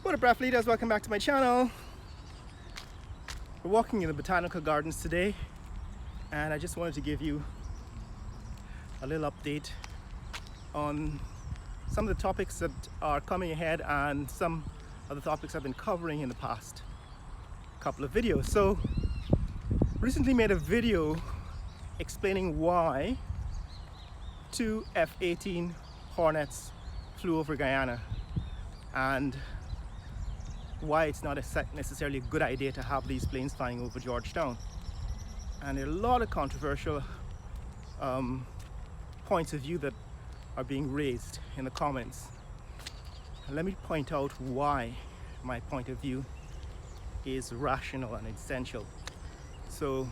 What up, rap leaders? Welcome back to my channel. We're walking in the botanical gardens today, and I just wanted to give you a little update on some of the topics that are coming ahead and some of the topics I've been covering in the past couple of videos. So recently made a video explaining why two F-18 Hornets flew over Guyana and why it's not necessarily a good idea to have these planes flying over Georgetown. And there are a lot of controversial points of view that are being raised in the comments. And let me point out why my point of view is rational and essential. So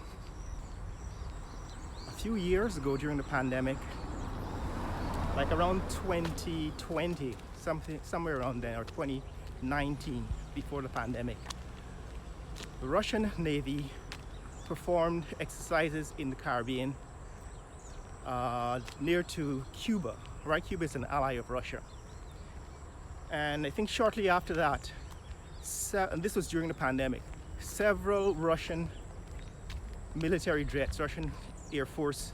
a few years ago during the pandemic, like around 2020, somewhere around there, or 2019, before the pandemic, the Russian Navy performed exercises in the Caribbean near to Cuba. Right, Cuba is an ally of Russia. And I think shortly after that, and this was during the pandemic, several Russian military jets, Russian Air Force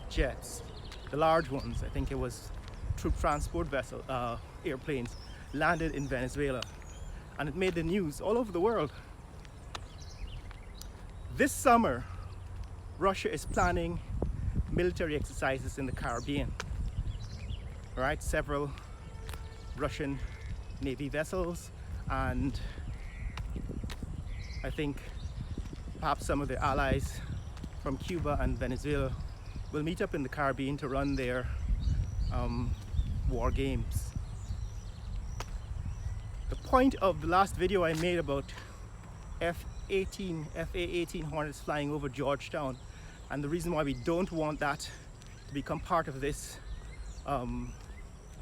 jets, the large ones, I think it was troop transport vessel airplanes, landed in Venezuela, and it made the news all over the world. This summer, Russia is planning military exercises in the Caribbean. Right, several Russian Navy vessels, and I think perhaps some of the allies from Cuba and Venezuela will meet up in the Caribbean to run their war games. The point of the last video I made about FA-18 Hornets flying over Georgetown, and the reason why we don't want that to become part of this,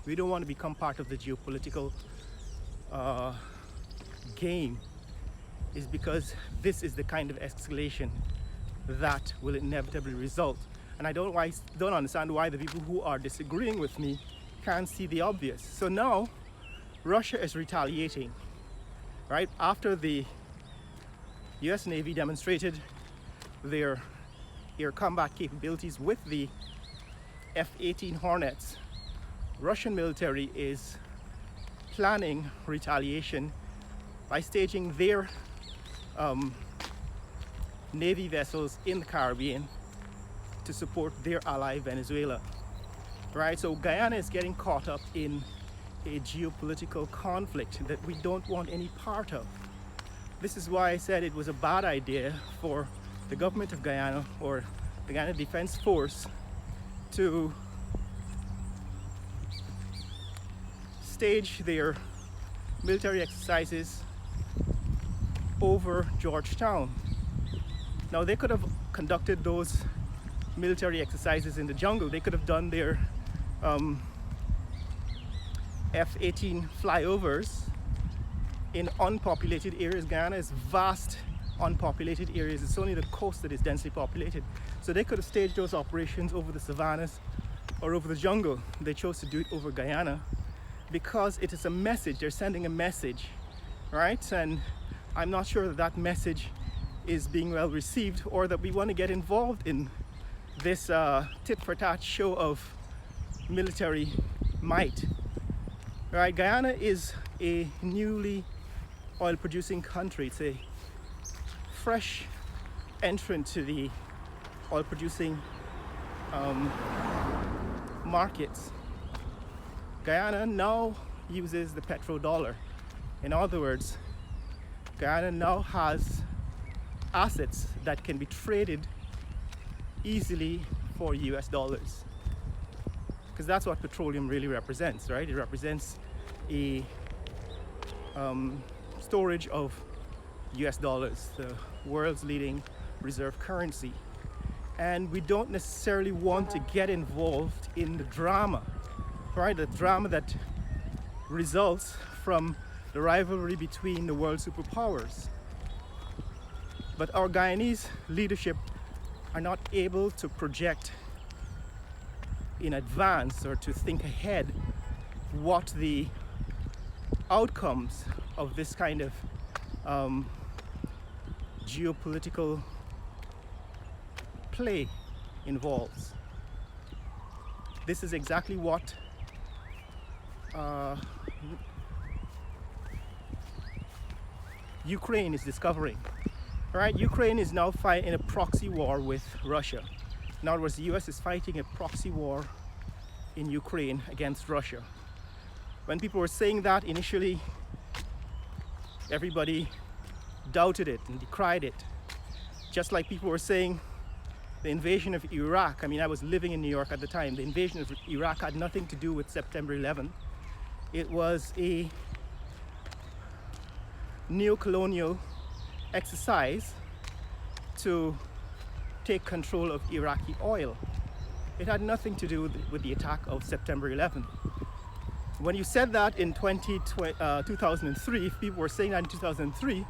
we don't want to become part of the geopolitical game, is because this is the kind of escalation that will inevitably result. And I don't understand why the people who are disagreeing with me can't see the obvious. So now Russia is retaliating, right? After the US Navy demonstrated their air combat capabilities with the F-18 Hornets, Russian military is planning retaliation by staging their Navy vessels in the Caribbean to support their ally Venezuela. Right, so Guyana is getting caught up in a geopolitical conflict that we don't want any part of. This is why I said it was a bad idea for the government of Guyana, or the Guyana Defense Force, to stage their military exercises over Georgetown. Now, they could have conducted those military exercises in the jungle. They could have done their F-18 flyovers in unpopulated areas. Guyana is vast unpopulated areas. It's only the coast that is densely populated. So they could have staged those operations over the savannas or over the jungle. They chose to do it over Guyana because it is a message. They're sending a message, right? And I'm not sure that that message is being well received, or that we want to get involved in this tit-for-tat show of military might. Right, Guyana is a newly oil-producing country. It's a fresh entrant to the oil-producing markets. Guyana now uses the petrodollar. In other words, Guyana now has assets that can be traded easily for US dollars, because that's what petroleum really represents, right? It represents a storage of US dollars, the world's leading reserve currency. And we don't necessarily want to get involved in the drama, right? The drama that results from the rivalry between the world superpowers. But our Guyanese leadership are not able to project in advance or to think ahead what the outcomes of this kind of geopolitical play involves. This is exactly what Ukraine is discovering. Right? Ukraine is now fighting a proxy war with Russia. In other words, the US is fighting a proxy war in Ukraine against Russia. When people were saying that initially, everybody doubted it and decried it. Just like people were saying the invasion of Iraq. I mean, I was living in New York at the time. The invasion of Iraq had nothing to do with September 11th. It was a neo-colonial exercise to take control of Iraqi oil. It had nothing to do with the attack of September 11th. When you said that in 2003, if people were saying that in 2003,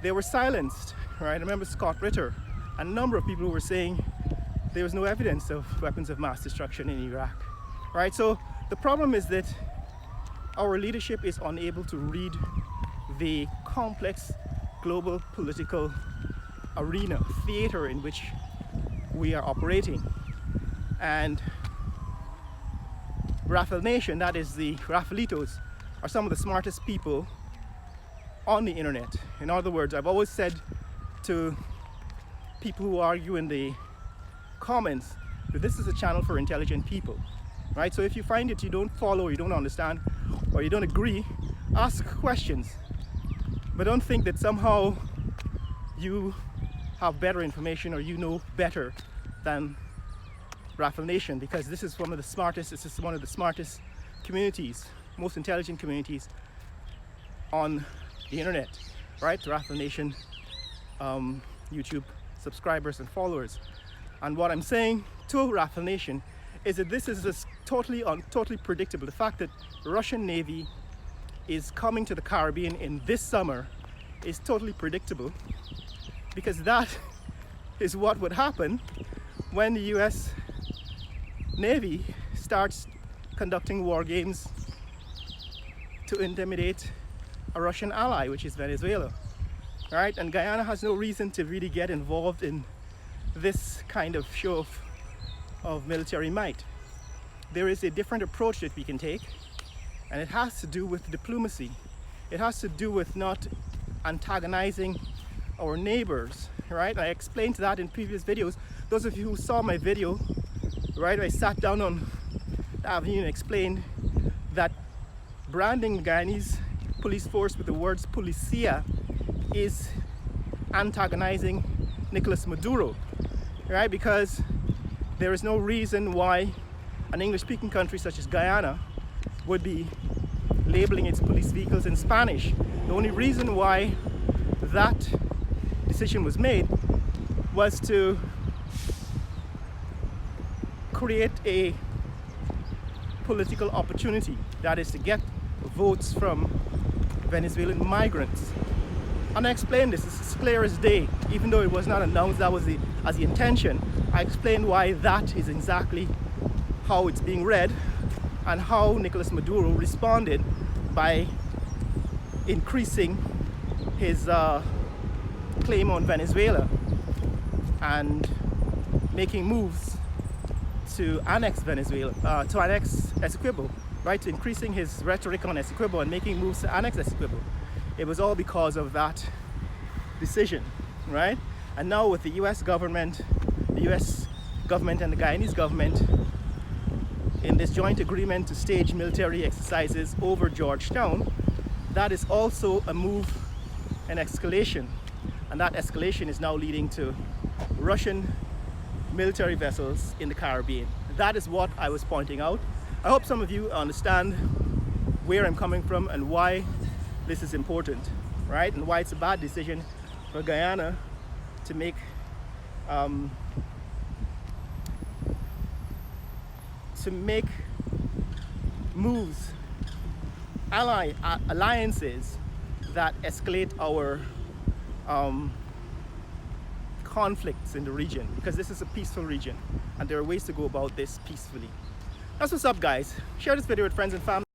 they were silenced, right? I remember Scott Ritter, a number of people who were saying there was no evidence of weapons of mass destruction in Iraq, right? So the problem is that our leadership is unable to read the complex global political arena, theater in which we are operating. And Raffle Nation, that is the Raffleitos, are some of the smartest people on the internet. In other words, I've always said to people who argue in the comments that this is a channel for intelligent people, right? So if you find it you don't follow, you don't understand, or you don't agree, ask questions. But don't think that somehow you have better information or you know better than Raffle Nation, because this is one of the smartest, this is one of the smartest communities, most intelligent communities on the internet, right? Raffle Nation YouTube subscribers and followers. And what I'm saying to Raffle Nation is that this is just totally predictable. The fact that Russian Navy is coming to the Caribbean in this summer is totally predictable, because that is what would happen when the US Navy starts conducting war games to intimidate a Russian ally, which is Venezuela, right? And Guyana has no reason to really get involved in this kind of show of military might. There is a different approach that we can take, and it has to do with diplomacy. It has to do with not antagonizing our neighbors, right? I explained that in previous videos. Those of you who saw my video, right, I sat down on the avenue and explained that branding the Guyanese police force with the words policia is antagonizing Nicolas Maduro, right? Because there is no reason why an English-speaking country such as Guyana would be labeling its police vehicles in Spanish. The only reason why that decision was made was to create a political opportunity, that is to get votes from Venezuelan migrants. And I explained this, it's as clear as day, even though it was not announced that was the intention. I explained why that is exactly how it's being read, and how Nicolas Maduro responded by increasing his claim on Venezuela and making moves to annex Venezuela, to annex Essequibo, right? Increasing his rhetoric on Essequibo and making moves to annex Essequibo. It was all because of that decision, right? And now with the US government and the Guyanese government in this joint agreement to stage military exercises over Georgetown, that is also a move, an escalation. And that escalation is now leading to Russian military vessels in the Caribbean. That is what I was pointing out. I hope some of you understand where I'm coming from and why this is important, right? And why it's a bad decision for Guyana to make moves, alliances that escalate our conflicts in the region, because this is a peaceful region and there are ways to go about this peacefully. That's what's up, guys. Share this video with friends and family.